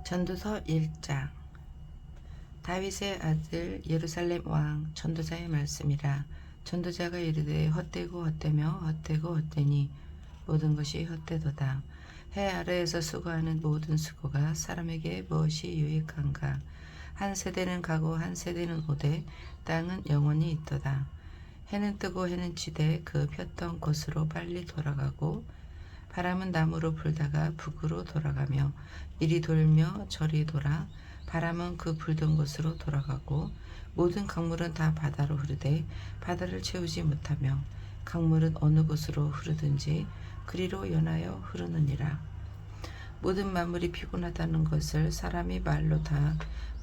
전도서 1장. 다윗의 아들 예루살렘 왕 전도자의 말씀이라. 전도자가 이르되 헛되고 헛되며 헛되고 헛되니 모든 것이 헛되도다. 해 아래에서 수고하는 모든 수고가 사람에게 무엇이 유익한가. 한 세대는 가고 한 세대는 오되 땅은 영원히 있도다. 해는 뜨고 해는 지되 그 폈던 곳으로 빨리 돌아가고 바람은 남으로 불다가 북으로 돌아가며 이리 돌며 저리 돌아 바람은 그 불던 곳으로 돌아가고 모든 강물은 다 바다로 흐르되 바다를 채우지 못하며 강물은 어느 곳으로 흐르든지 그리로 연하여 흐르느니라. 모든 만물이 피곤하다는 것을 사람이 말로 다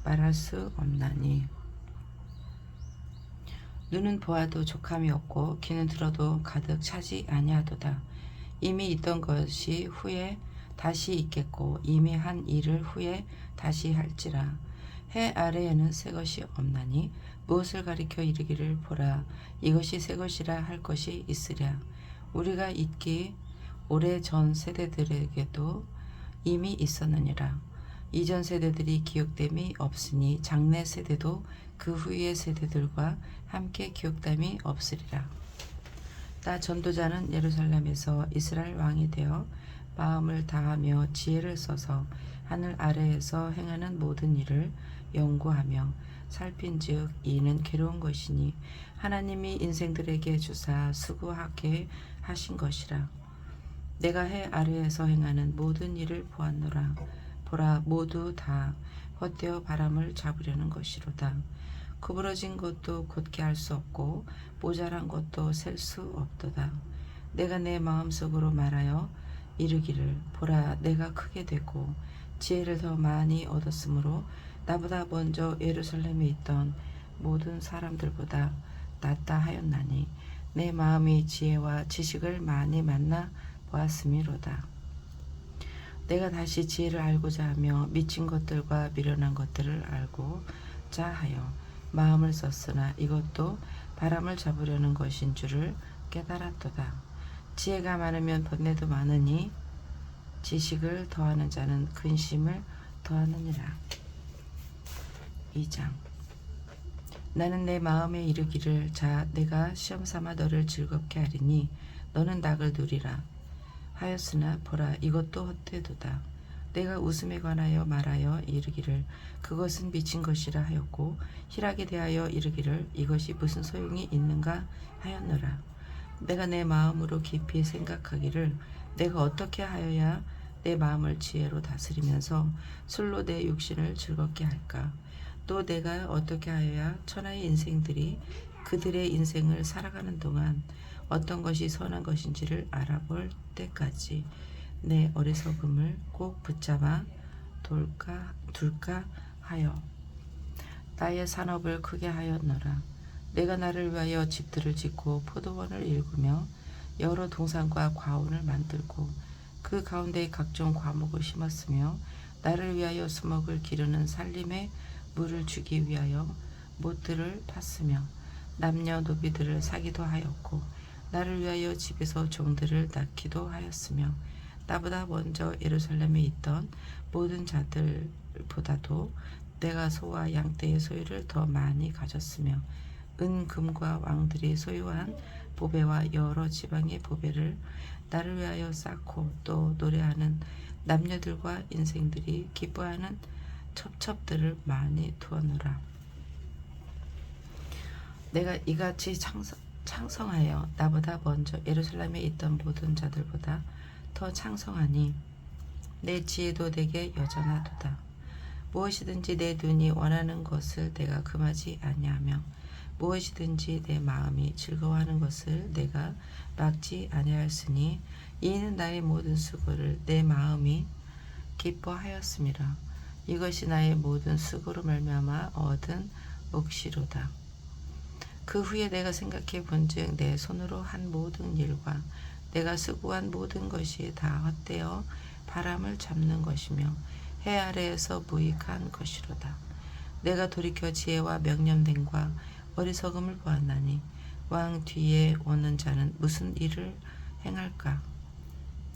말할 수 없나니 눈은 보아도 족함이 없고 귀는 들어도 가득 차지 아니하도다. 이미 있던 것이 후에 다시 있겠고 이미 한 일을 후에 다시 할지라. 해 아래에는 새 것이 없나니 무엇을 가리켜 이르기를 보라 이것이 새 것이라 할 것이 있으랴. 우리가 있기 오래전 세대들에게도 이미 있었느니라. 이전 세대들이 기억됨이 없으니 장래 세대도 그 후의 세대들과 함께 기억됨이 없으리라. 나 전도자는 예루살렘에서 이스라엘 왕이 되어 마음을 다하며 지혜를 써서 하늘 아래에서 행하는 모든 일을 연구하며 살핀즉 이는 괴로운 것이니 하나님이 인생들에게 주사 수고하게 하신 것이라. 내가 해 아래에서 행하는 모든 일을 보았노라. 보라 모두 다 헛되어 바람을 잡으려는 것이로다. 구부러진 것도 곧게 할 수 없고 모자란 것도 셀 수 없도다. 내가 내 마음속으로 말하여 이르기를 보라 내가 크게 되고 지혜를 더 많이 얻었으므로 나보다 먼저 예루살렘에 있던 모든 사람들보다 낫다 하였나니 내 마음이 지혜와 지식을 많이 만나 보았음이로다. 내가 다시 지혜를 알고자 하며 미친 것들과 미련한 것들을 알고자 하여 마음을 썼으나 이것도 바람을 잡으려는 것인 줄을 깨달았도다. 지혜가 많으면 번뇌도 많으니 지식을 더하는 자는 근심을 더하느니라. 2장. 나는 내 마음에 이르기를 자 내가 시험삼아 너를 즐겁게 하리니 너는 낙을 누리라 하였으나 보라 이것도 헛되도다. 내가 웃음에 관하여 말하여 이르기를 그것은 미친 것이라 하였고 희락에 대하여 이르기를 이것이 무슨 소용이 있는가 하였노라. 내가 내 마음으로 깊이 생각하기를 내가 어떻게 하여야 내 마음을 지혜로 다스리면서 술로 내 육신을 즐겁게 할까. 또 내가 어떻게 하여야 천하의 인생들이 그들의 인생을 살아가는 동안 어떤 것이 선한 것인지를 알아볼 때까지 내 어리석음을 꼭 붙잡아 둘까 하여 나의 산업을 크게 하였노라. 내가 나를 위하여 집들을 짓고 포도원을 일구며 여러 동산과 과원을 만들고 그 가운데 각종 과목을 심었으며 나를 위하여 수목을 기르는 살림에 물을 주기 위하여 못들을 팠으며 남녀 노비들을 사기도 하였고 나를 위하여 집에서 종들을 낳기도 하였으며 나보다 먼저 예루살렘에 있던 모든 자들보다도 내가 소와 양떼의 소유를 더 많이 가졌으며 은, 금과 왕들이 소유한 보배와 여러 지방의 보배를 나를 위하여 쌓고 또 노래하는 남녀들과 인생들이 기뻐하는 첩첩들을 많이 두었노라. 내가 이같이 창성하여 나보다 먼저 예루살렘에 있던 모든 자들보다 더 창성하니 내 지혜도 내게 여전하도다. 무엇이든지 내 눈이 원하는 것을 내가 금하지 아니하며 무엇이든지 내 마음이 즐거워하는 것을 내가 막지 아니하였으니 이는 나의 모든 수고를 내 마음이 기뻐하였음이라. 이것이 나의 모든 수고로 말미암아 얻은 몫이로다. 그 후에 내가 생각해 본즉 내 손으로 한 모든 일과 내가 수고한 모든 것이 다 헛되어 바람을 잡는 것이며 해 아래에서 무익한 것이로다. 내가 돌이켜 지혜와 명령됨과 어리석음을 보았나니 왕 뒤에 오는 자는 무슨 일을 행할까.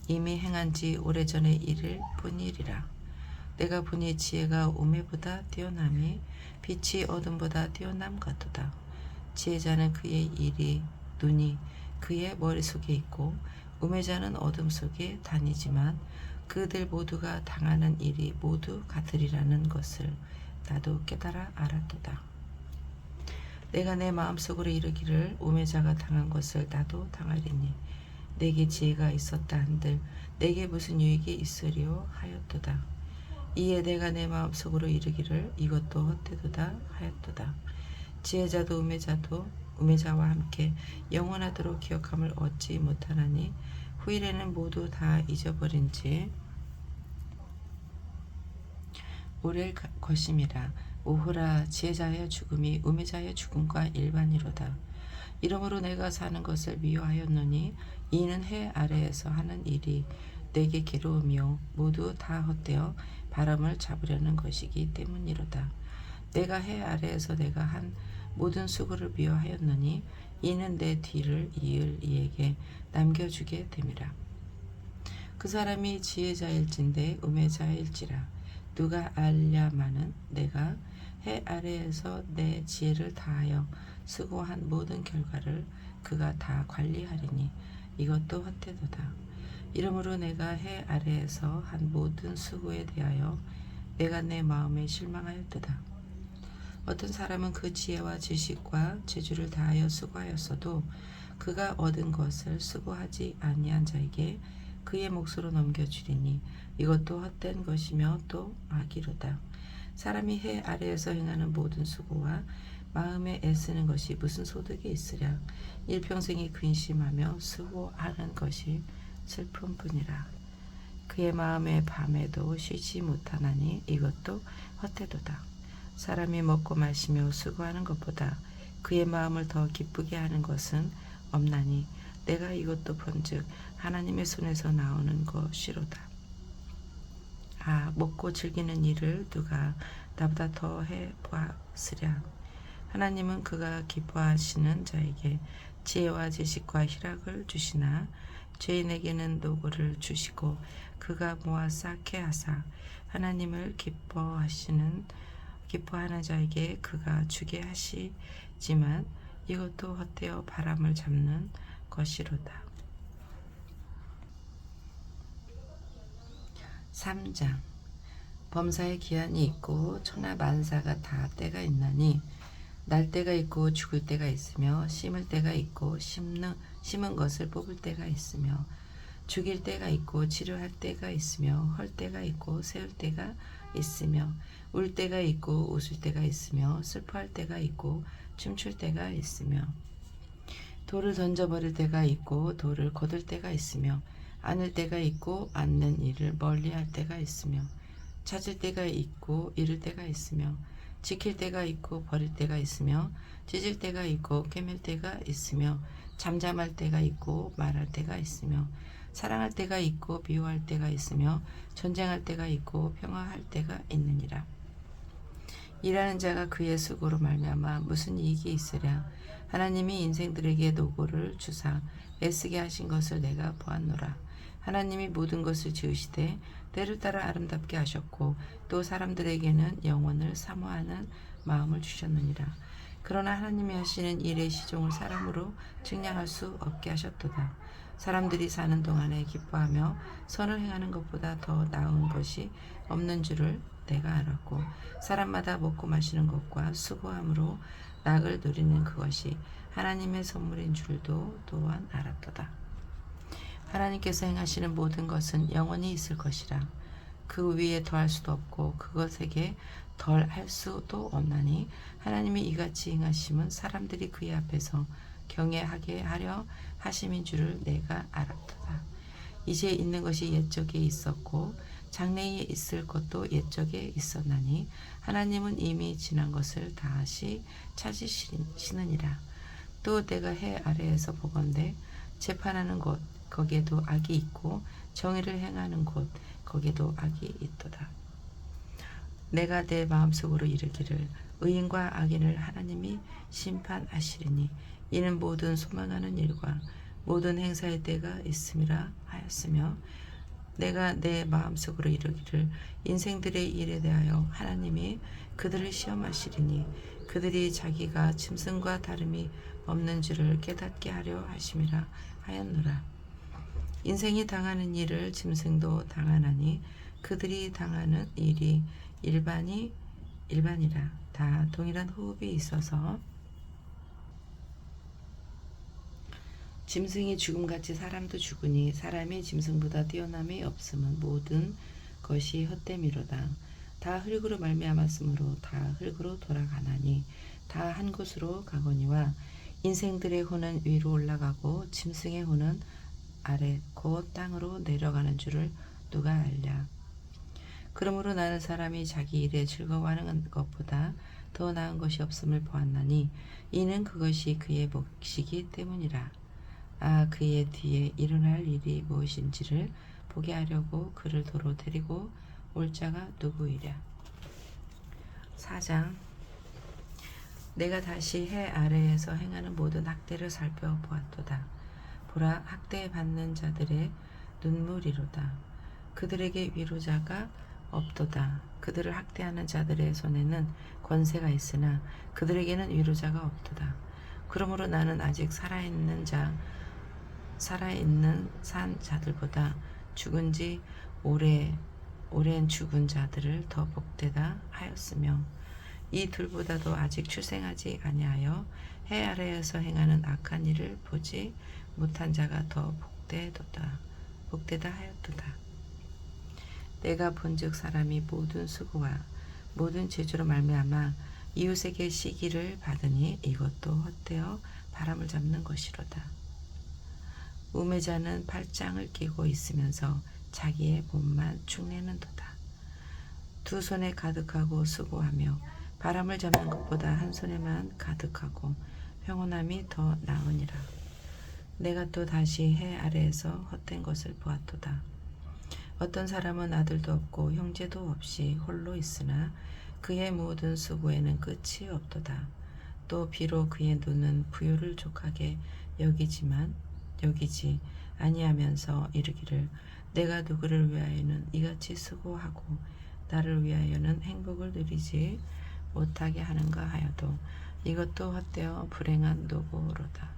이미 행한 지 오래전의 일을 뿐이리라. 내가 보니 지혜가 우매보다 뛰어남이 빛이 어둠보다 뛰어남 같도다. 지혜자는 그의 눈이 그의 머릿속에 있고 우매자는 어둠 속에 다니지만 그들 모두가 당하는 일이 모두 같으리라는 것을 나도 깨달아 알았도다. 내가 내 마음속으로 이르기를 우매자가 당한 것을 나도 당하리니 내게 지혜가 있었다 한들 내게 무슨 유익이 있으리요 하였도다. 이에 내가 내 마음속으로 이르기를 이것도 헛되도다 하였도다. 지혜자도 우매자와 함께 영원하도록 기억함을 얻지 못하나니 후일에는 모두 다 잊어버린지 오랠 것임이라. 오호라, 지혜자의 죽음이 우매자의 죽음과 일반이로다. 이러므로 내가 사는 것을 미워하였노니 이는 해 아래에서 하는 일이 내게 괴로우며 모두 다 헛되어 바람을 잡으려는 것이기 때문이로다. 내가 해 아래에서 내가 한 모든 수고를 미워하였노니 이는 내 뒤를 이을 이에게 남겨주게 됨이라. 그 사람이 지혜자일진데 우매자일지라. 누가 알랴마는 내가 해 아래에서 내 지혜를 다하여 수고한 모든 결과를 그가 다 관리하리니 이것도 헛되도다. 이러므로 내가 해 아래에서 한 모든 수고에 대하여 내가 내 마음에 실망하였도다. 어떤 사람은 그 지혜와 지식과 재주를 다하여 수고하였어도 그가 얻은 것을 수고하지 아니한 자에게 그의 몫으로 넘겨주리니 이것도 헛된 것이며 또 악이로다. 사람이 해 아래에서 행하는 모든 수고와 마음에 애쓰는 것이 무슨 소득이 있으랴. 일평생이 근심하며 수고하는 것이 슬픔뿐이라. 그의 마음의 밤에도 쉬지 못하나니 이것도 헛되도다. 사람이 먹고 마시며 수고하는 것보다 그의 마음을 더 기쁘게 하는 것은 없나니 내가 이것도 본즉 하나님의 손에서 나오는 것이로다. 먹고 즐기는 일을 누가 나보다 더 해보았으랴. 하나님은 그가 기뻐하시는 자에게 지혜와 지식과 희락을 주시나 죄인에게는 노고를 주시고 그가 모아 쌓게 하사 하나님을 기뻐하는 자에게 그가 주게 하시지만 이것도 헛되어 바람을 잡는 것이로다. 3장. 범사에 기한이 있고 천하 만사가 다 때가 있나니 날 때가 있고 죽을 때가 있으며 심을 때가 있고 심은 것을 뽑을 때가 있으며 죽일 때가 있고 치료할 때가 있으며 헐 때가 있고 세울 때가 있으며 울 때가 있고 웃을 때가 있으며 슬퍼할 때가 있고 춤출 때가 있으며 돌을 던져버릴 때가 있고 돌을 거둘 때가 있으며 안을 때가 있고 안는 일을 멀리할 때가 있으며 찾을 때가 있고 잃을 때가 있으며 지킬 때가 있고 버릴 때가 있으며 찢을 때가 있고 꿰맬 때가 있으며 잠잠할 때가 있고 말할 때가 있으며 사랑할 때가 있고 미워할 때가 있으며 전쟁할 때가 있고 평화할 때가 있느니라. 일하는 자가 그의 수고로 말미암아 무슨 이익이 있으랴. 하나님이 인생들에게 노고를 주사 애쓰게 하신 것을 내가 보았노라. 하나님이 모든 것을 지으시되 때를 따라 아름답게 하셨고 또 사람들에게는 영원을 사모하는 마음을 주셨느니라. 그러나 하나님이 하시는 일의 시종을 사람으로 측량할 수 없게 하셨도다. 사람들이 사는 동안에 기뻐하며 선을 행하는 것보다 더 나은 것이 없는 줄을 내가 알았고 사람마다 먹고 마시는 것과 수고함으로 낙을 누리는 그것이 하나님의 선물인 줄도 또한 알았도다. 하나님께서 행하시는 모든 것은 영원히 있을 것이라. 그 위에 더할 수도 없고 그것에게 덜 할 수도 없나니 하나님이 이같이 행하심은 사람들이 그의 앞에서 경외하게 하려 하심인 줄을 내가 알았도다. 이제 있는 것이 옛적에 있었고 장래에 있을 것도 옛적에 있었나니 하나님은 이미 지난 것을 다시 찾으시느니라. 또 내가 해 아래에서 보건대 재판하는 곳 거기에도 악이 있고 정의를 행하는 곳 거기에도 악이 있도다. 내가 내 마음속으로 이르기를 의인과 악인을 하나님이 심판하시리니 이는 모든 소망하는 일과 모든 행사의 때가 있음이라 하였으며 내가 내 마음속으로 이르기를 인생들의 일에 대하여 하나님이 그들을 시험하시리니 그들이 자기가 짐승과 다름이 없는 줄을 깨닫게 하려 하심이라 하였노라. 인생이 당하는 일을 짐승도 당하나니 그들이 당하는 일이 일반이라. 다 동일한 호흡이 있어서 짐승이 죽음같이 사람도 죽으니 사람이 짐승보다 뛰어남이 없음은 모든 것이 헛됨이로다. 다 흙으로 말미암았으므로 다 흙으로 돌아가나니 다 한 곳으로 가거니와 인생들의 혼은 위로 올라가고 짐승의 혼은 아래 곧 땅으로 내려가는 줄을 누가 알랴. 그러므로 나는 사람이 자기 일에 즐거워하는 것보다 더 나은 것이 없음을 보았나니 이는 그것이 그의 몫이기 때문이라. 그의 뒤에 일어날 일이 무엇인지를 보게 하려고 그를 도로 데리고 올 자가 누구이랴. 4장. 내가 다시 해 아래에서 행하는 모든 학대를 살펴보았도다. 보라, 학대받는 자들의 눈물이로다. 그들에게 위로자가 없도다. 그들을 학대하는 자들의 손에는 권세가 있으나 그들에게는 위로자가 없도다. 그러므로 나는 아직 살아있는 산 자들보다 죽은 지 오랜 죽은 자들을 더 복되다 하였으며 이 둘보다도 아직 출생하지 아니하여 해 아래에서 행하는 악한 일을 보지 못한 자가 더 복되다 하였도다. 내가 본즉 사람이 모든 수고와 모든 재주로 말미암아 이웃에게 시기를 받으니 이것도 헛되어 바람을 잡는 것이로다. 우매자는 팔짱을 끼고 있으면서 자기의 몸만 축내는도다. 두 손에 가득하고 수고하며 바람을 잡는 것보다 한 손에만 가득하고 평온함이 더 나으니라. 내가 또 다시 해 아래에서 헛된 것을 보았도다. 어떤 사람은 아들도 없고 형제도 없이 홀로 있으나 그의 모든 수고에는 끝이 없도다. 또 비록 그의 눈은 부유를 족하게 여기지 아니하면서 이르기를 내가 누구를 위하여는 이같이 수고하고 나를 위하여는 행복을 누리지 못하게 하는가 하여도 이것도 헛되어 불행한 노고로다.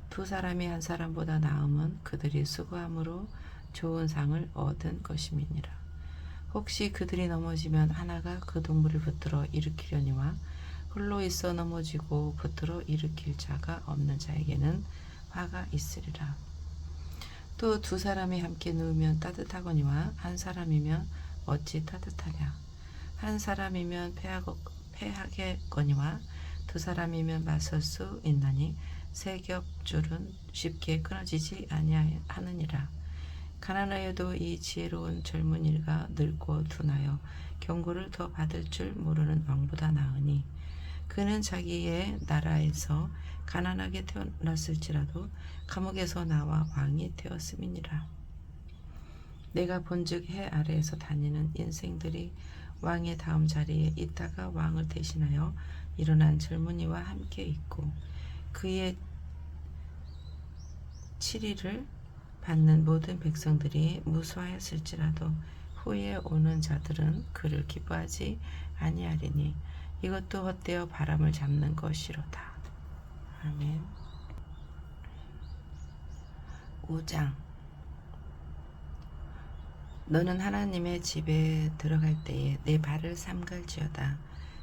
두 사람이 한 사람보다 나음은 그들이 수고함으로 좋은 상을 얻은 것임이니라. 혹시 그들이 넘어지면 하나가 그 동물을 붙들어 일으키려니와 홀로 있어 넘어지고 붙들어 일으킬 자가 없는 자에게는 화가 있으리라. 또 두 사람이 함께 누우면 따뜻하거니와 한 사람이면 어찌 따뜻하냐. 한 사람이면 패하겠거니와 두 사람이면 맞설 수 있나니 세 겹줄은 쉽게 끊어지지 아니하느니라. 가난하여도 이 지혜로운 젊은이가 늙고 둔하여 경고를 더 받을 줄 모르는 왕보다 나으니 그는 자기의 나라에서 가난하게 태어났을지라도 감옥에서 나와 왕이 되었음이니라. 내가 본즉 해 아래에서 다니는 인생들이 왕의 다음 자리에 있다가 왕을 대신하여 일어난 젊은이와 함께 있고 그의 치리를 받는 모든 백성들이 무수하였을지라도 후에 오는 자들은 그를 기뻐하지 아니하리니 이것도 헛되어 바람을 잡는 것이로다. 아멘. 5장. 너는 하나님의 집에 들어갈 때에 내 발을 삼갈지어다.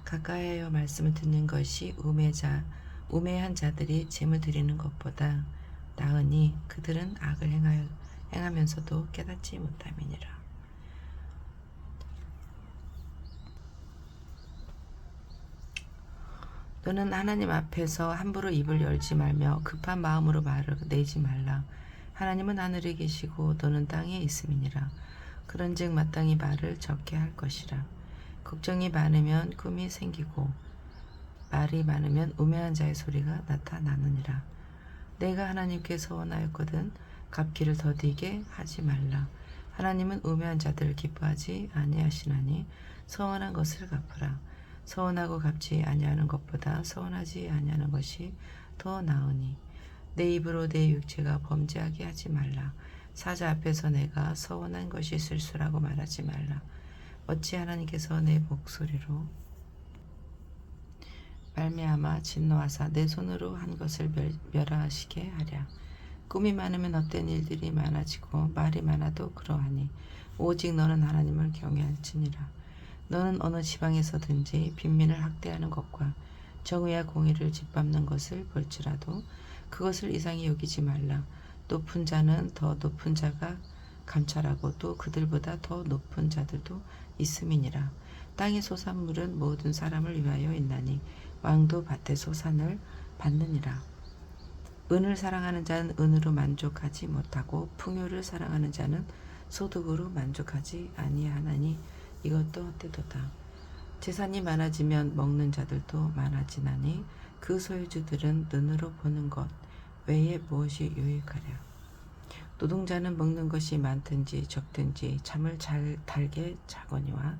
가까이하여 말씀을 듣는 것이 우매한 자들이 재물 드리는 것보다 나으니 그들은 악을 행하면서도 깨닫지 못함이니라. 너는 하나님 앞에서 함부로 입을 열지 말며 급한 마음으로 말을 내지 말라. 하나님은 하늘에 계시고 너는 땅에 있음이니라. 그런즉 마땅히 말을 적게 할 것이라. 걱정이 많으면 꿈이 생기고 말이 많으면 우매한 자의 소리가 나타나느니라. 내가 하나님께 서원하였거든 갚기를 더디게 하지 말라. 하나님은 우매한 자들을 기뻐하지 아니하시나니 서원한 것을 갚으라. 서원하고 갚지 아니하는 것보다 서원하지 아니하는 것이 더 나으니 내 입으로 내 육체가 범죄하게 하지 말라. 사자 앞에서 내가 서운한 것이 실수라고 말하지 말라. 어찌 하나님께서 내 목소리로 말미암아 진노하사 내 손으로 한 것을 멸하시게 하랴. 꿈이 많으면 헛된 일들이 많아지고 말이 많아도 그러하니 오직 너는 하나님을 경외할지니라. 너는 어느 지방에서든지 빈민을 학대하는 것과 정의와 공의를 짓밟는 것을 볼지라도 그것을 이상히 여기지 말라. 높은 자는 더 높은 자가 감찰하고 또 그들보다 더 높은 자들도 있음이니라. 땅의 소산물은 모든 사람을 위하여 있나니 왕도 밭의 소산을 받느니라. 은을 사랑하는 자는 은으로 만족하지 못하고 풍요를 사랑하는 자는 소득으로 만족하지 아니하나니 이것도 헛되도다. 재산이 많아지면 먹는 자들도 많아지나니 그 소유주들은 눈으로 보는 것 외에 무엇이 유익하랴. 노동자는 먹는 것이 많든지 적든지 잠을 잘 달게 자거니와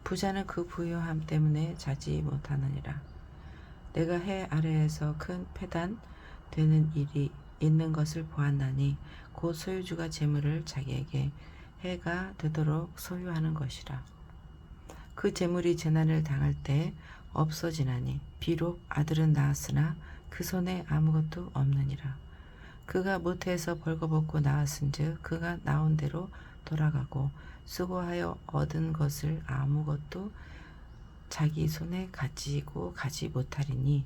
부자는 그 부유함 때문에 자지 못하느니라. 내가 해 아래에서 큰 패단 되는 일이 있는 것을 보았나니 곧 소유주가 재물을 자기에게 해가 되도록 소유하는 것이라. 그 재물이 재난을 당할 때 없어지나니 비록 아들은 낳았으나 그 손에 아무것도 없느니라. 그가 모태에서 벌거벗고 나왔은즉 그가 나온 대로 돌아가고 수고하여 얻은 것을 아무것도 자기 손에 가지고 가지 못하리니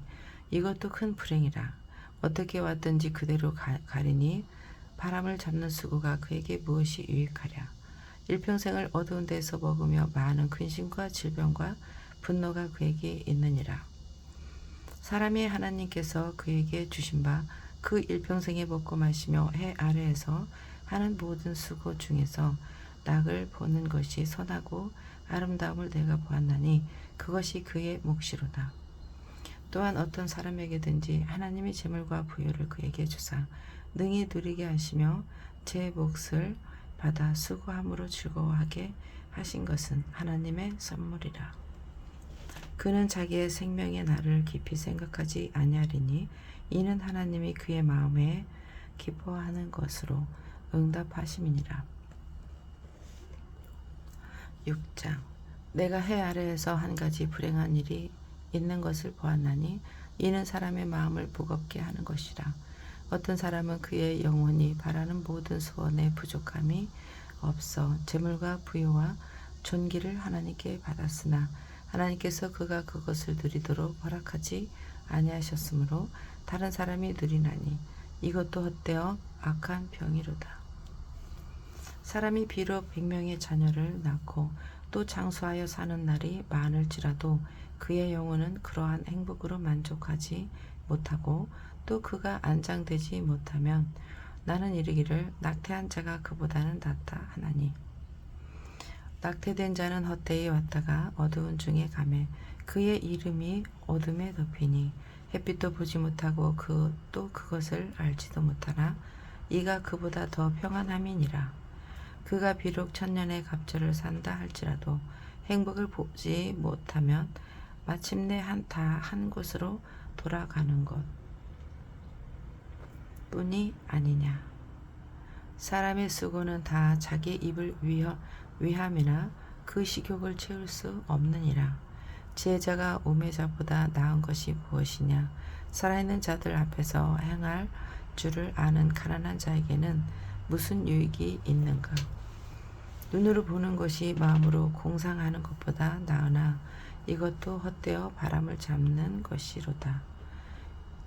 이것도 큰 불행이라. 어떻게 왔든지 그대로 가리니 바람을 잡는 수고가 그에게 무엇이 유익하랴. 일평생을 어두운 데서 먹으며 많은 근심과 질병과 분노가 그에게 있느니라. 사람이 하나님께서 그에게 주신 바 그 일평생에 먹고 마시며 해 아래에서 하는 모든 수고 중에서 낙을 보는 것이 선하고 아름다움을 내가 보았나니 그것이 그의 몫이로다. 또한 어떤 사람에게든지 하나님이 재물과 부유를 그에게 주사 능히 누리게 하시며 제 몫을 받아 수고함으로 즐거워하게 하신 것은 하나님의 선물이라. 그는 자기의 생명의 날을 깊이 생각하지 아니하리니 이는 하나님이 그의 마음에 기뻐하는 것으로 응답하심이니라. 6장. 내가 해 아래에서 한 가지 불행한 일이 있는 것을 보았나니 이는 사람의 마음을 무겁게 하는 것이라. 어떤 사람은 그의 영혼이 바라는 모든 소원에 부족함이 없어 재물과 부유와 존귀를 하나님께 받았으나 하나님께서 그가 그것을 누리도록 허락하지 아니하셨으므로 다른 사람이 누리나니 이것도 헛되어 악한 병이로다. 사람이 비록 100명의 자녀를 낳고 또 장수하여 사는 날이 많을지라도 그의 영혼은 그러한 행복으로 만족하지 못하고 또 그가 안장되지 못하면 나는 이르기를 낙태한 자가 그보다는 낫다 하나니 낙태된 자는 헛되이 왔다가 어두운 중에 가매 그의 이름이 어둠에 덮이니 햇빛도 보지 못하고 또 그것을 알지도 못하나 이가 그보다 더 평안함이니라. 그가 비록 천년의 갑절을 산다 할지라도 행복을 보지 못하면 마침내 다 한 곳으로 돌아가는 것 뿐이 아니냐. 사람의 수고는 다 자기 입을 위함이나 그 식욕을 채울 수 없느니라. 지혜자가 우매자보다 나은 것이 무엇이냐. 살아있는 자들 앞에서 행할 줄을 아는 가난한 자에게는 무슨 유익이 있는가. 눈으로 보는 것이 마음으로 공상하는 것보다 나으나 이것도 헛되어 바람을 잡는 것이로다.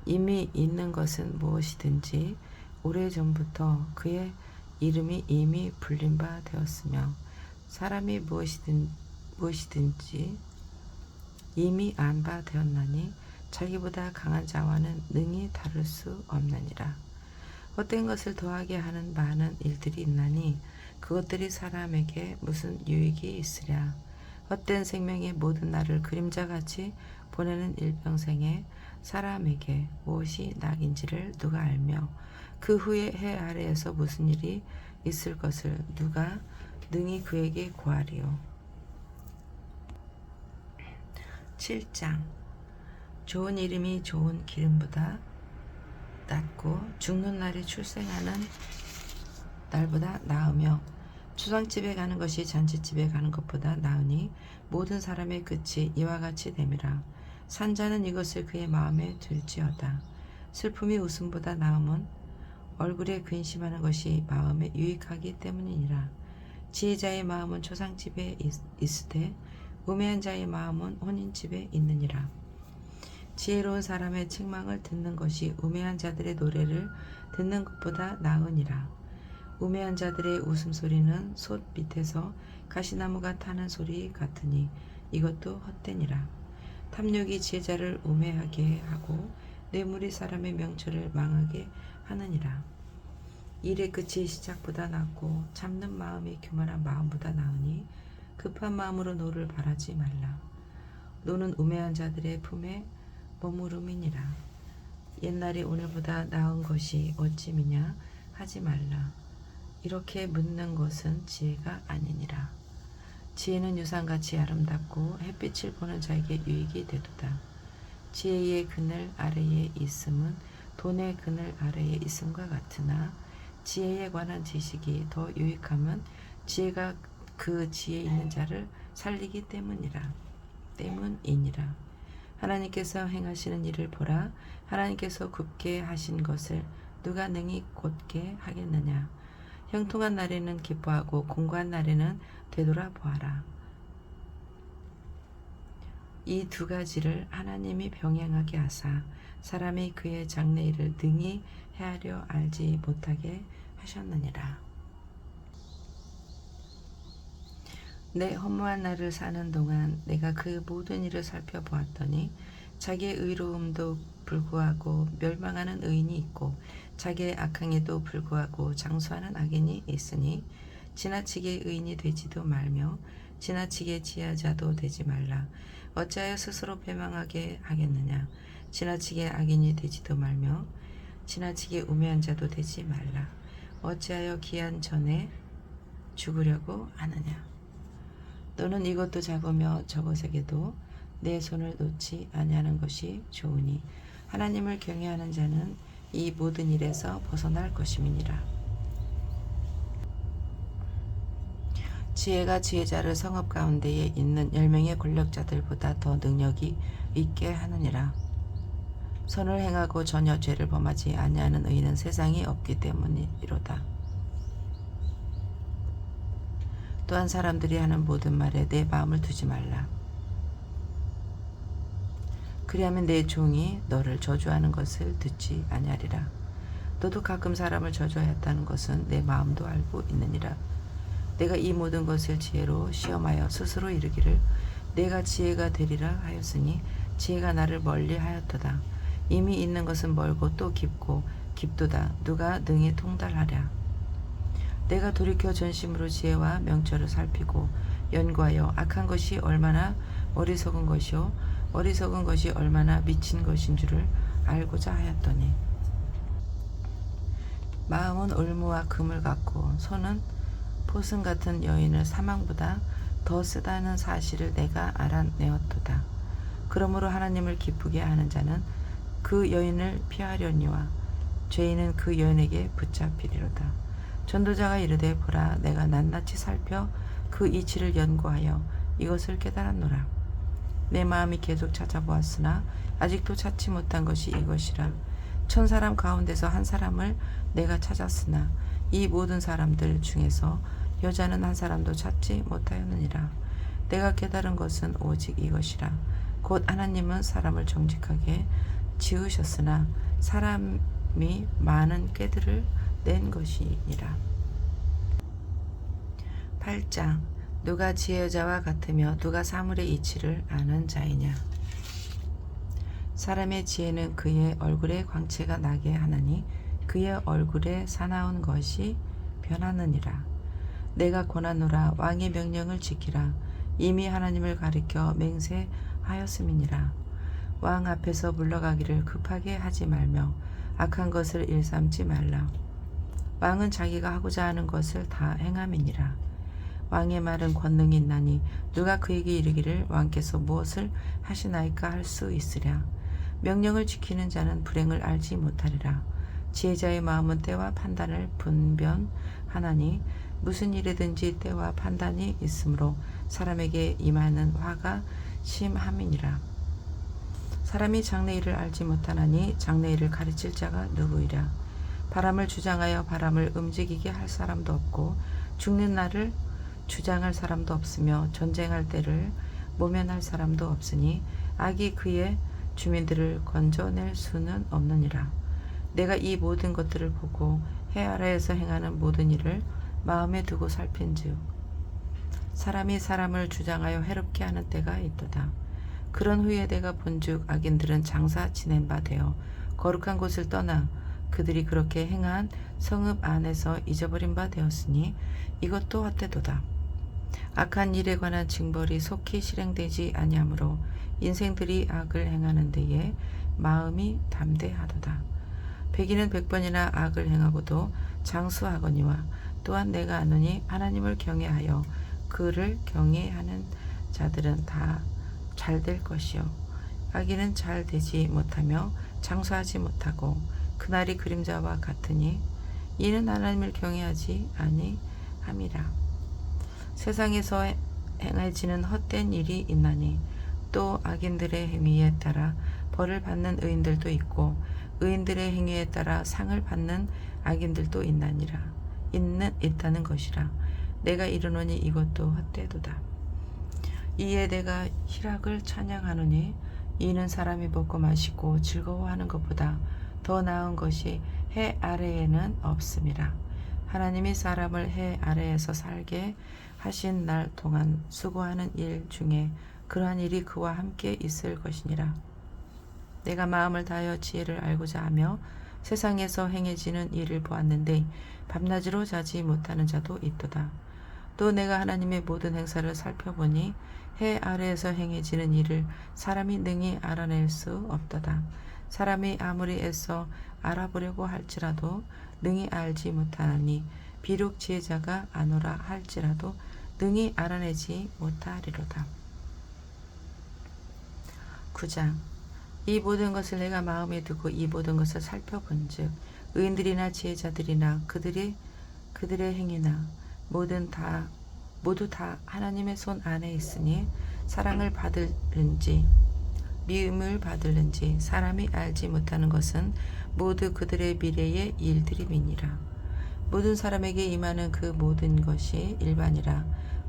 이미 있는 것은 무엇이든지 오래전부터 그의 이름이 이미 불린 바 되었으며 사람이 무엇이든지 이미 안 바 되었나니 자기보다 강한 자와는 능히 다룰 수 없느니라. 헛된 것을 더하게 하는 많은 일들이 있나니 그것들이 사람에게 무슨 유익이 있으랴. 헛된 생명의 모든 날을 그림자같이 보내는 일평생에 사람에게 무엇이 낙인지를 누가 알며 그 후에 해 아래에서 무슨 일이 있을 것을 누가 능히 그에게 고하리요. 7장. 좋은 이름이 좋은 기름보다 낫고 죽는 날에 출생하는 날보다 나으며 추상집에 가는 것이 잔치집에 가는 것보다 나으니 모든 사람의 끝이 이와 같이 됨이라. 산자는 이것을 그의 마음에 들지어다. 슬픔이 웃음보다 나음은 얼굴에 근심하는 것이 마음에 유익하기 때문이니라. 지혜자의 마음은 초상집에 있으되 우매한 자의 마음은 혼인집에 있느니라. 지혜로운 사람의 책망을 듣는 것이 우매한 자들의 노래를 듣는 것보다 나으니라. 우매한 자들의 웃음소리는 솥 밑에서 가시나무가 타는 소리 같으니 이것도 헛되니라. 탐욕이 지혜자를 우매하게 하고 뇌물이 사람의 명철을 망하게 하느니라. 일의 끝이 시작보다 낫고 참는 마음이 교만한 마음보다 나으니 급한 마음으로 노를 바라지 말라. 노는 우매한 자들의 품에 머무름이니라. 옛날이 오늘보다 나은 것이 어찌미냐 하지 말라. 이렇게 묻는 것은 지혜가 아니니라. 지혜는 유산같이 아름답고 햇빛을 보는 자에게 유익이 되도다. 지혜의 그늘 아래에 있음은 돈의 그늘 아래에 있음과 같으나 지혜에 관한 지식이 더 유익함은 지혜가 그 지혜 있는 자를 살리기 때문이니라. 하나님께서 행하시는 일을 보라. 하나님께서 굽게 하신 것을 누가 능히 곧게 하겠느냐. 형통한 날에는 기뻐하고 공고한 날에는 되돌아보아라. 이 두 가지를 하나님이 병행하게 하사 사람이 그의 장래일을 능히 헤아려 알지 못하게 하셨느니라. 내 허무한 날을 사는 동안 내가 그 모든 일을 살펴보았더니 자기의 의로움도 불구하고 멸망하는 의인이 있고 자기의 악행에도 불구하고 장수하는 악인이 있으니 지나치게 의인이 되지도 말며 지나치게 지혜자도 되지 말라. 어찌하여 스스로 패망하게 하겠느냐. 지나치게 악인이 되지도 말며 지나치게 우매한 자도 되지 말라. 어찌하여 기한 전에 죽으려고 하느냐. 너는 이것도 잡으며 저것에게도 내 손을 놓지 아니하는 것이 좋으니 하나님을 경외하는 자는 이 모든 일에서 벗어날 것임이니라. 지혜가 지혜자를 성읍 가운데에 있는 10명의 권력자들보다 더 능력이 있게 하느니라. 선을 행하고 전혀 죄를 범하지 아니하는 의인은 세상에 없기 때문이로다. 또한 사람들이 하는 모든 말에 내 마음을 두지 말라. 그리하면 내 종이 너를 저주하는 것을 듣지 아니하리라. 너도 가끔 사람을 저주하였다는 것은 내 마음도 알고 있느니라. 내가 이 모든 것을 지혜로 시험하여 스스로 이르기를 내가 지혜가 되리라 하였으니 지혜가 나를 멀리 하였도다. 이미 있는 것은 멀고 또 깊고 깊도다. 누가 능히 통달하랴. 내가 돌이켜 전심으로 지혜와 명철을 살피고 연구하여 악한 것이 얼마나 어리석은 것이요 어리석은 것이 얼마나 미친 것인 줄을 알고자 하였더니 마음은 올무와 금을 같고 손은 포승 같은 여인을 사망보다 더 쓰다는 사실을 내가 알아내었도다. 그러므로 하나님을 기쁘게 하는 자는 그 여인을 피하려니와 죄인은 그 여인에게 붙잡히리로다. 전도자가 이르되 보라 내가 낱낱이 살펴 그 이치를 연구하여 이것을 깨달았노라. 내 마음이 계속 찾아보았으나 아직도 찾지 못한 것이 이것이라. 1000사람 가운데서 한 사람을 내가 찾았으나 이 모든 사람들 중에서 여자는 한 사람도 찾지 못하였느니라. 내가 깨달은 것은 오직 이것이라. 곧 하나님은 사람을 정직하게 지으셨으나 사람이 많은 꾀들을 낸 것이니라. 8장 누가 지혜자와 같으며 누가 사물의 이치를 아는 자이냐. 사람의 지혜는 그의 얼굴에 광채가 나게 하나니 그의 얼굴에 사나운 것이 변하느니라. 내가 고나노라 왕의 명령을 지키라. 이미 하나님을 가리켜 맹세하였음이니라. 왕 앞에서 물러가기를 급하게 하지 말며 악한 것을 일삼지 말라. 왕은 자기가 하고자 하는 것을 다 행함이니라. 왕의 말은 권능이 있나니 누가 그에게 이르기를 왕께서 무엇을 하시나이까 할 수 있으랴. 명령을 지키는 자는 불행을 알지 못하리라. 지혜자의 마음은 때와 판단을 분별하느니라. 하나니 무슨 일이든지 때와 판단이 있으므로 사람에게 임하는 화가 심함이니라. 사람이 장래일을 알지 못하나니 장래일을 가르칠 자가 누구이랴. 바람을 주장하여 바람을 움직이게 할 사람도 없고 죽는 날을 주장할 사람도 없으며 전쟁할 때를 모면할 사람도 없으니 악이 그의 주민들을 건져낼 수는 없느니라. 내가 이 모든 것들을 보고 해 아래에서 행하는 모든 일을 마음에 두고 살핀즉 사람이 사람을 주장하여 해롭게 하는 때가 있도다. 그런 후에 내가 본즉 악인들은 장사 지낸 바 되어 거룩한 곳을 떠나 그들이 그렇게 행한 성읍 안에서 잊어버린 바 되었으니 이것도 헛되도다. 악한 일에 관한 징벌이 속히 실행되지 아니하므로 인생들이 악을 행하는 데에 마음이 담대하도다. 백인은 100번이나 악을 행하고도 장수하거니와 또한 내가 아노니 하나님을 경외하여 그를 경외하는 자들은 다 잘 될 것이요 악인은 잘 되지 못하며 장수하지 못하고 그날이 그림자와 같으니 이는 하나님을 경외하지 아니함이라. 세상에서 행해지는 헛된 일이 있나니 또 악인들의 행위에 따라 벌을 받는 의인들도 있고 의인들의 행위에 따라 상을 받는 악인들도 있다는 것이라. 내가 이르노니 이것도 헛되도다. 이에 내가 희락을 찬양하노니 이는 사람이 먹고 마시고 즐거워하는 것보다 더 나은 것이 해 아래에는 없음이라. 하나님이 사람을 해 아래에서 살게 하신 날 동안 수고하는 일 중에 그러한 일이 그와 함께 있을 것이니라. 내가 마음을 다하여 지혜를 알고자 하며 세상에서 행해지는 일을 보았는데 밤낮으로 자지 못하는 자도 있도다. 또 내가 하나님의 모든 행사를 살펴보니 해 아래에서 행해지는 일을 사람이 능히 알아낼 수 없도다. 사람이 아무리 애써 알아보려고 할지라도 능히 알지 못하나니 비록 지혜자가 아노라 할지라도 능히 알아내지 못하리로다. 9장. 이 모든 것을 내가 마음에 두고 이 모든 것을 살펴본즉 의인들이나 지혜자들이나 그들의 행위나 모두 다 하나님의 손 안에 있으니 사랑을 받을는지 미움을 받을는지 사람이 알지 못하는 것은 모두 그들의 미래의 일들임이니라. 모든 사람에게 임하는 그 모든 것이 일반이라.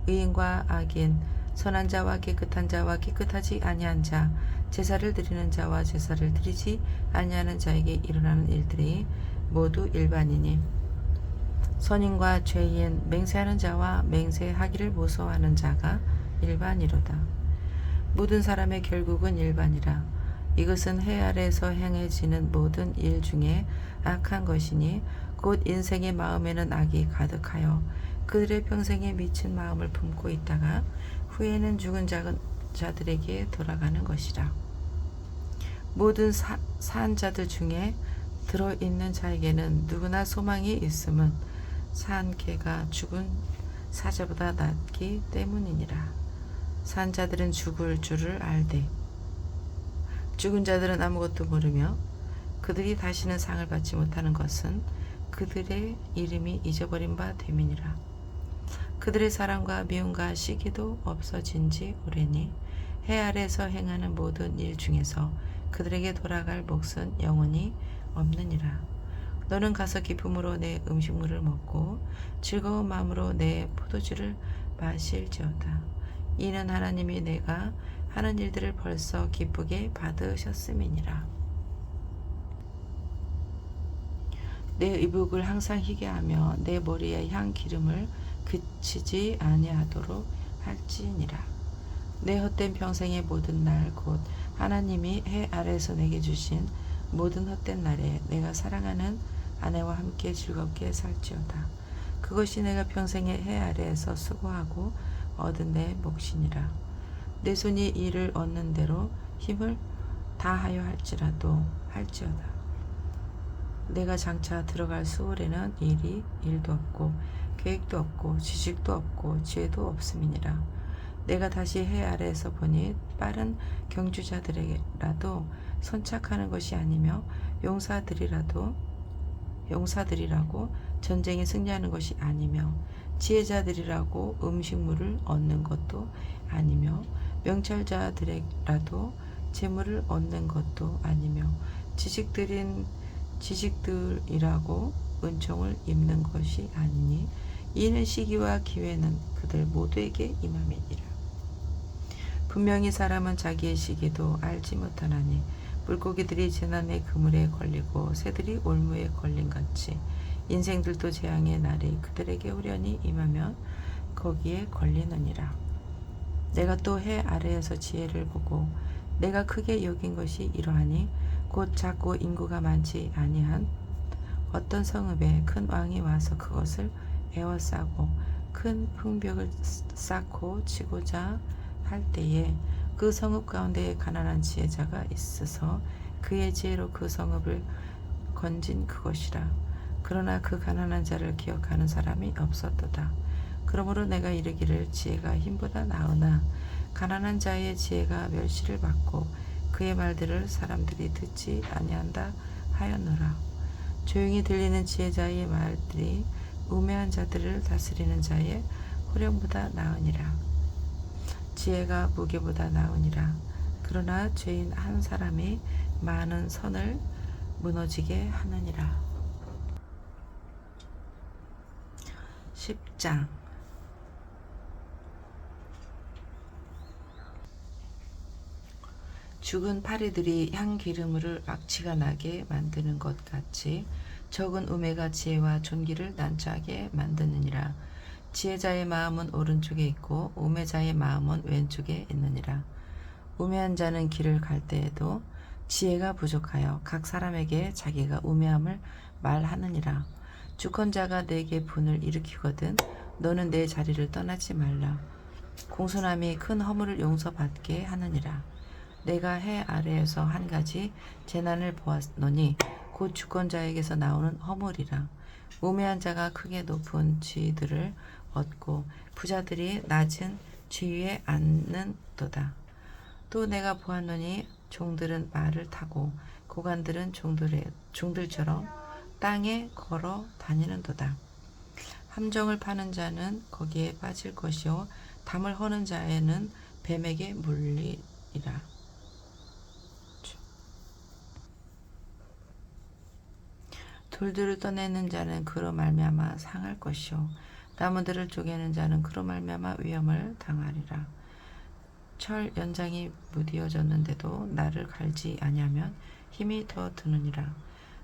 의인과 악인, 선한 자와 깨끗한 자와 깨끗하지 아니한 자, 제사를 드리는 자와 제사를 드리지 아니하는 자에게 일어나는 일들이 모두 일반이니 선인과 죄인, 맹세하는 자와 맹세하기를 무서워하는 자가 일반이로다. 모든 사람의 결국은 일반이라. 이것은 해 아래에서 행해지는 모든 일 중에 악한 것이니 곧 인생의 마음에는 악이 가득하여 그들의 평생에 미친 마음을 품고 있다가 후에는 죽은 자들에게 돌아가는 것이라. 모든 사한 자들 중에 들어있는 자에게는 누구나 소망이 있음은 산 개가 죽은 사자보다 낫기 때문이니라. 산 자들은 죽을 줄을 알되 죽은 자들은 아무것도 모르며 그들이 다시는 상을 받지 못하는 것은 그들의 이름이 잊어버린 바 됨이니라. 그들의 사랑과 미움과 시기도 없어진 지 오래니 해 아래에서 행하는 모든 일 중에서 그들에게 돌아갈 몫은 영원히 없느니라. 너는 가서 기쁨으로 내 음식물을 먹고 즐거운 마음으로 내 포도주를 마실지어다. 이는 하나님이 내가 하는 일들을 벌써 기쁘게 받으셨음이니라. 내 의복을 항상 희게 하며 내 머리에 향 기름을 그치지 아니하도록 할지니라. 내 헛된 평생의 모든 날 곧 하나님이 해 아래에서 내게 주신 모든 헛된 날에 내가 사랑하는 아내와 함께 즐겁게 살지어다. 그것이 내가 평생에 해 아래에서 수고하고 얻은 내 몫이니라. 내 손이 이를 얻는 대로 힘을 다하여 할지어다. 내가 장차 들어갈 수월에는 일도 없고 계획도 없고 지식도 없고 지혜도 없음이니라. 내가 다시 해 아래에서 보니 빠른 경주자들에게라도 손착하는 것이 아니며 용사들이라고 전쟁에 승리하는 것이 아니며 지혜자들이라고 음식물을 얻는 것도 아니며 명철자들이라도 재물을 얻는 것도 아니며 지식들이라고 은총을 입는 것이 아니니 이는 시기와 기회는 그들 모두에게 임함이니라. 분명히 사람은 자기의 시기도 알지 못하나니 물고기들이 재난의 그물에 걸리고 새들이 올무에 걸린 같이 인생들도 재앙의 날이 그들에게 후련히 임하면 거기에 걸리느니라. 내가 또 해 아래에서 지혜를 보고 내가 크게 여긴 것이 이러하니 곧 작고 인구가 많지 아니한 어떤 성읍에 큰 왕이 와서 그것을 에워싸고 큰 흥벽을 쌓고 치고자 할 때에 그 성읍 가운데에 가난한 지혜자가 있어서 그의 지혜로 그 성읍을 건진 그것이라. 그러나 그 가난한 자를 기억하는 사람이 없었도다. 그러므로 내가 이르기를 지혜가 힘보다 나으나 가난한 자의 지혜가 멸시를 받고 그의 말들을 사람들이 듣지 아니한다 하였노라. 조용히 들리는 지혜자의 말들이 우매한 자들을 다스리는 자의 호령보다 나으니라. 지혜가 무게보다 나으니라. 그러나 죄인 한 사람이 많은 선을 무너지게 하느니라. 10장. 죽은 파리들이 향기름을 악취가 나게 만드는 것 같이 적은 우매가 지혜와 존귀를 난처하게 만드느니라. 지혜자의 마음은 오른쪽에 있고 우매자의 마음은 왼쪽에 있느니라. 우매한 자는 길을 갈 때에도 지혜가 부족하여 각 사람에게 자기가 우매함을 말하느니라. 주권자가 내게 분을 일으키거든 너는 내 자리를 떠나지 말라. 공손함이 큰 허물을 용서받게 하느니라. 내가 해 아래에서 한 가지 재난을 보았노니 곧 주권자에게서 나오는 허물이라. 우매한 자가 크게 높은 지위들을 얻고 부자들이 낮은 지위에 앉는도다. 또 내가 보았노니 종들은 말을 타고 고관들은 종들처럼 땅에 걸어 다니는도다. 함정을 파는 자는 거기에 빠질 것이요 담을 허는 자에는 뱀에게 물리리라. 돌들을 떠내는 자는 그로 말미암아 상할 것이요 나무들을 쪼개는 자는 그로 말미암아 위험을 당하리라. 철 연장이 무디어졌는데도 나를 갈지 아니하면 힘이 더 드느니라.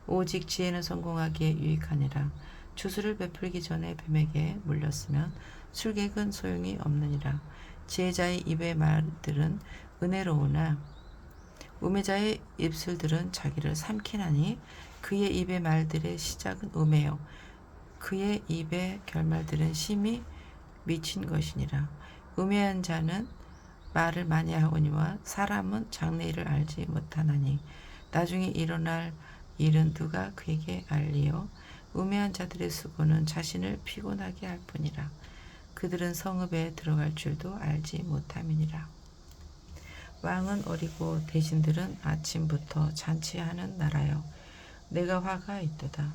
오직 지혜는 성공하기에 유익하니라. 주술을 베풀기 전에 뱀에게 물렸으면 술객은 소용이 없느니라. 지혜자의 입의 말들은 은혜로우나 우매자의 입술들은 자기를 삼키나니 그의 입의 말들의 시작은 우매요 그의 입의 결말들은 심히 미친 것이니라. 우매한 자는 말을 많이 하거니와 사람은 장래일을 알지 못하나니 나중에 일어날 일은 누가 그에게 알리요. 우매한 자들의 수고는 자신을 피곤하게 할 뿐이라. 그들은 성읍에 들어갈 줄도 알지 못함이니라. 왕은 어리고 대신들은 아침부터 잔치하는 나라요 내가 화가 있도다.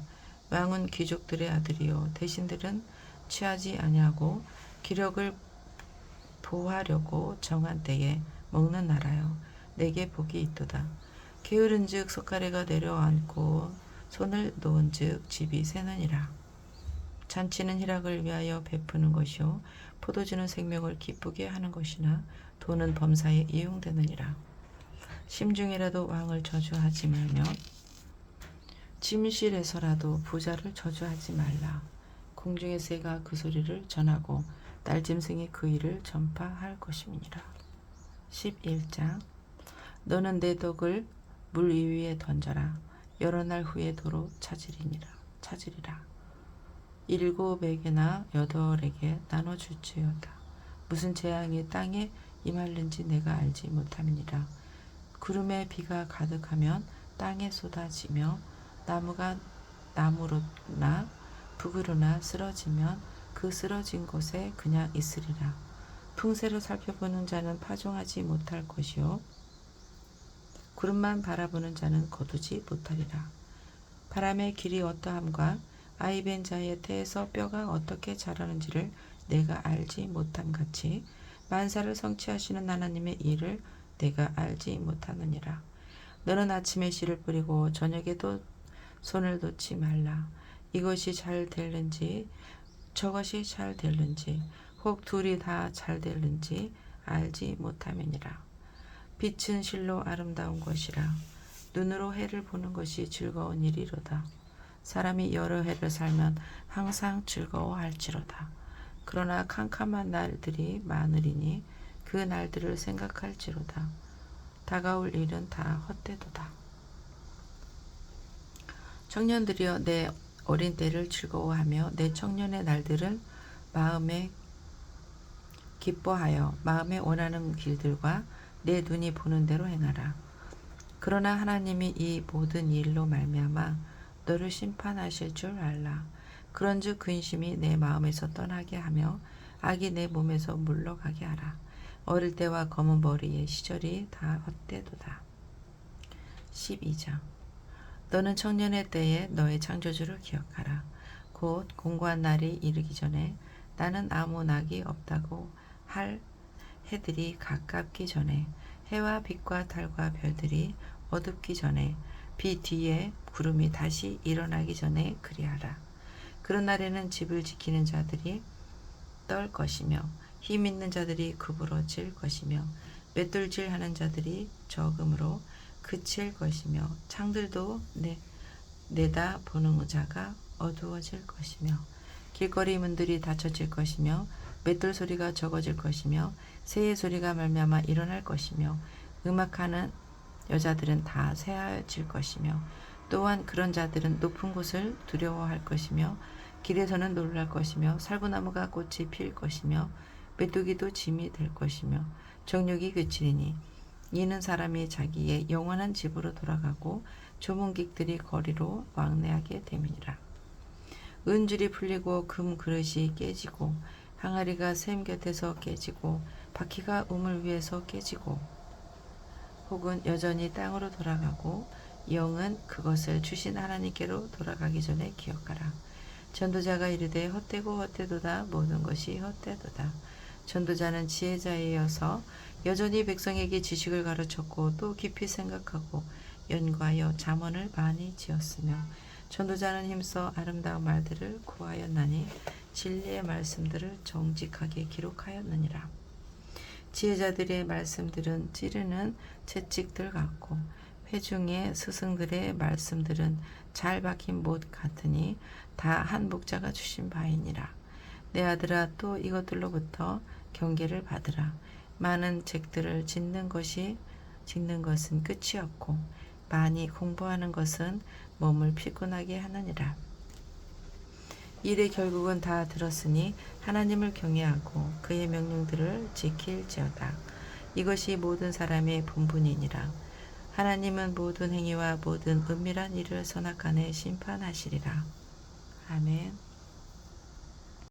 왕은 귀족들의 아들이요 대신들은 취하지 아니하고 기력을 보하려고 정한 때에 먹는 나라요 내게 복이 있도다. 게으른즉 석가래가 내려앉고 손을 놓은즉 집이 새느니라. 잔치는 희락을 위하여 베푸는 것이요 포도주는 생명을 기쁘게 하는 것이나 돈은 범사에 이용되느니라. 심중이라도 왕을 저주하지 말며 침실에서라도 부자를 저주하지 말라. 공중의 새가 그 소리를 전하고 날짐승이 그 일을 전파할 것임이니라. 11장. 너는 내 덕을 물 위에 던져라. 여러 날 후에 도로 찾으리라. 7에게나 8에게 나눠줄지어다. 무슨 재앙이 땅에 임할는지 내가 알지 못함이니라. 구름에 비가 가득하면 땅에 쏟아지며 나무가 나무로나 북으로나 쓰러지면 그 쓰러진 곳에 그냥 있으리라. 풍세를 살펴보는 자는 파종하지 못할 것이요 구름만 바라보는 자는 거두지 못하리라. 바람의 길이 어떠함과 아이벤 자의 태에서 뼈가 어떻게 자라는지를 내가 알지 못함 같이 만사를 성취하시는 하나님의 일을 내가 알지 못하느니라. 너는 아침에 씨를 뿌리고 저녁에도 손을 놓지 말라. 이것이 잘 될는지 저것이 잘 될는지 혹 둘이 다 잘 될는지 알지 못함이니라. 빛은 실로 아름다운 것이라. 눈으로 해를 보는 것이 즐거운 일이로다. 사람이 여러 해를 살면 항상 즐거워할지로다. 그러나 캄캄한 날들이 많으리니 그 날들을 생각할지로다. 다가올 일은 다 헛되도다. 청년들이여 내 어린 때를 즐거워하며 내 청년의 날들을 마음에 기뻐하여 마음에 원하는 길들과 내 눈이 보는 대로 행하라. 그러나 하나님이 이 모든 일로 말미암아 너를 심판하실 줄 알라. 그런즉 근심이 내 마음에서 떠나게 하며 악이 내 몸에서 물러가게 하라. 어릴 때와 검은 머리의 시절이 다 헛되도다. 12장 너는 청년의 때에 너의 창조주를 기억하라. 곧 공고한 날이 이르기 전에 나는 아무 낙이 없다고 할 해들이 가깝기 전에 해와 빛과 달과 별들이 어둡기 전에 비 뒤에 구름이 다시 일어나기 전에 그리하라. 그런 날에는 집을 지키는 자들이 떨 것이며 힘 있는 자들이 구부러질 것이며 맷돌질하는 자들이 적음으로 그칠 것이며 창들도 내다 보는 자가 어두워질 것이며 길거리 문들이 닫혀질 것이며 맷돌 소리가 적어질 것이며 새의 소리가 말미암아 일어날 것이며 음악하는 여자들은 다 새하질 것이며 또한 그런 자들은 높은 곳을 두려워할 것이며 길에서는 놀랄 것이며 살구나무가 꽃이 필 것이며 메뚜기도 짐이 될 것이며 정욕이 그치리니 이는 사람이 자기의 영원한 집으로 돌아가고 조문객들이 거리로 왕래하게 됨이니라. 은줄이 풀리고 금 그릇이 깨지고 항아리가 샘 곁에서 깨지고 바퀴가 우물 위에서 깨지고 혹은 여전히 땅으로 돌아가고 영은 그것을 주신 하나님께로 돌아가기 전에 기억하라. 전도자가 이르되 헛되고 헛되도다. 모든 것이 헛되도다. 전도자는 지혜자이어서 여전히 백성에게 지식을 가르쳤고 또 깊이 생각하고 연구하여 잠언을 많이 지었으며 전도자는 힘써 아름다운 말들을 구하였나니 진리의 말씀들을 정직하게 기록하였느니라. 지혜자들의 말씀들은 찌르는 채찍들 같고 회중의 스승들의 말씀들은 잘 박힌 못 같으니 다 한 목자가 주신 바이니라. 내 아들아 또 이것들로부터 경계를 받으라. 많은 책들을 짓는 것은 끝이 없고 많이 공부하는 것은 몸을 피곤하게 하느니라. 일의 결국은 다 들었으니 하나님을 경외하고 그의 명령들을 지킬지어다. 이것이 모든 사람의 본분이니라. 하나님은 모든 행위와 모든 은밀한 일을 선악간에 심판하시리라. 아멘.